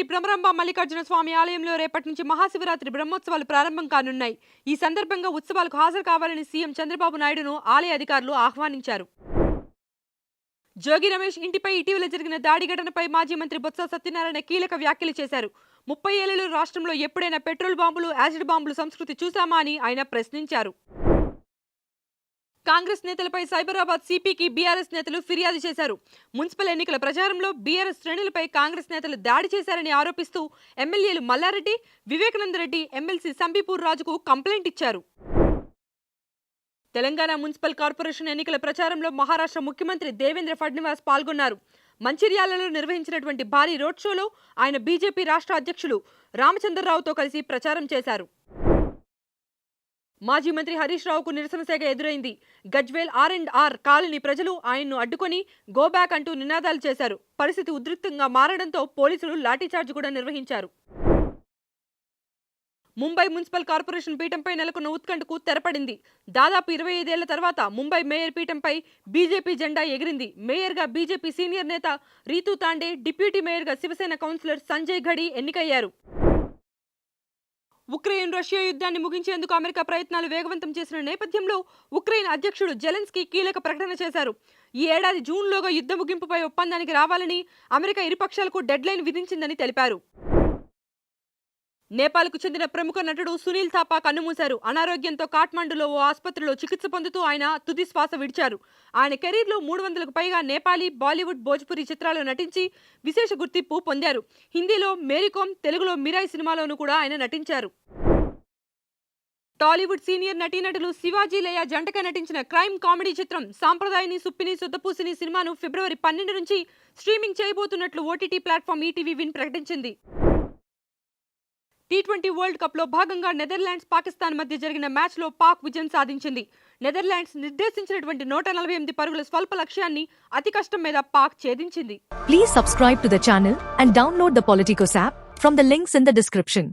భ్రమరాంబ మల్లికార్జున స్వామి ఆలయంలో రేపటి నుంచి మహాశివరాత్రి బ్రహ్మోత్సవాలు ప్రారంభం కానున్నాయి. ఈ సందర్భంగా ఉత్సవాలకు హాజరు కావాలని సీఎం చంద్రబాబు నాయుడును ఆలయ అధికారులు ఆహ్వానించారు. జోగి రమేష్ ఇంటిపై ఇటీవల జరిగిన దాడి ఘటనపై మాజీ మంత్రి బొత్స సత్యనారాయణ కీలక వ్యాఖ్యలు చేశారు. 30 ఏళ్లలో రాష్ట్రంలో ఎప్పుడైనా పెట్రోల్ బాంబులు, యాసిడ్ బాంబులు సంస్కృతి చూశామా అని ఆయన ప్రశ్నించారు. కాంగ్రెస్ నేతలపై సైబరాబాద్ సిపికి బీఆర్ఎస్ నేతలు ఫిర్యాదు చేశారు. మున్సిపల్ ఎన్నికల ప్రచారంలో బీఆర్ఎస్ శ్రేణులపై కాంగ్రెస్ నేతలు దాడి చేశారని ఆరోపిస్తూ ఎమ్మెల్యేలు మల్లారెడ్డి, వివేకానందరెడ్డి, ఎమ్మెల్సీ సంబీపూర్ రాజుకు కంప్లైంట్ ఇచ్చారు. తెలంగాణ మున్సిపల్ కార్పొరేషన్ ఎన్నికల ప్రచారంలో మహారాష్ట్ర ముఖ్యమంత్రి దేవేంద్ర ఫడ్నవీస్ పాల్గొన్నారు. మంచిర్యాలలో నిర్వహించినటువంటి భారీ రోడ్ షోలో ఆయన బీజేపీ రాష్ట్ర అధ్యక్షులు రామచంద్రరావుతో కలిసి ప్రచారం చేశారు. మాజీ మంత్రి హరీష్ రావుకు నిరసన సేగ ఎదురైంది. గజ్వేల్ R&R కాలనీ ప్రజలు ఆయన్ను అడ్డుకొని గో బ్యాక్ అంటూ నినాదాలు చేశారు. పరిస్థితి ఉద్రిక్తంగా మారడంతో పోలీసులు లాఠీచార్జ్ కూడా నిర్వహించారు. ముంబై మున్సిపల్ కార్పొరేషన్ పీఠంపై నెలకొన్న ఉత్కంఠకు తెరపడింది. దాదాపు 25 ఏళ్ల తర్వాత ముంబై మేయర్ పీఠంపై బీజేపీ జెండా ఎగిరింది. మేయర్గా బీజేపీ సీనియర్ నేత రీతూ తాండే, డిప్యూటీ మేయర్గా శివసేన కౌన్సిలర్ సంజయ్ ఘడి ఎన్నికయ్యారు. ఉక్రెయిన్ రష్యా యుద్ధాన్ని ముగించేందుకు అమెరికా ప్రయత్నాలు వేగవంతం చేసిన నేపథ్యంలో ఉక్రెయిన్ అధ్యక్షుడు జెలెన్స్కీ కీలక ప్రకటన చేశారు. ఈ ఏడాది జూన్లోగా యుద్ధ ముగింపుపై ఒప్పందానికి రావాలని అమెరికా ఇరుపక్షాలకు డెడ్లైన్ విధించిందని తెలిపారు. నేపాల్కు చెందిన ప్రముఖ నటుడు సునీల్ థాపా కన్నుమూశారు. అనారోగ్యంతో కాఠ్మండులో ఓ ఆసుపత్రిలో చికిత్స పొందుతూ ఆయన తుది శ్వాస విడిచారు. ఆయన కెరీర్లో 300కు పైగా నేపాలీ, బాలీవుడ్, భోజ్పురి చిత్రాల్లో నటించి విశేష గుర్తింపు పొందారు. హిందీలో మేరీకోమ్, తెలుగులో మిరాయ్ సినిమాలోనూ కూడా ఆయన నటించారు. టాలీవుడ్ సీనియర్ నటీనటులు శివాజీ లేయా జంటగా నటించిన క్రైమ్ కామెడీ చిత్రం సాంప్రదాయని సుప్పిని సుద్దపూసిని సినిమాను ఫిబ్రవరి 12 నుంచి స్ట్రీమింగ్ చేయబోతున్నట్లు ఓటీటీ ప్లాట్ఫామ్ ఈటీవీ విన్ ప్రకటించింది. T20 వరల్డ్ కప్ లో భాగంగా నెదర్లాండ్స్, పాకిస్తాన్ మధ్య జరిగిన మ్యాచ్ లో పాక్ విజయం సాధించింది. నెదర్లాండ్స్ నిర్దేశించినటువంటి 148 పరుగుల స్వల్ప లక్ష్యాన్ని అతి కష్టం మీద Pak ఛేదించింది. Please subscribe to the channel and download the Politicos app from the links in the description.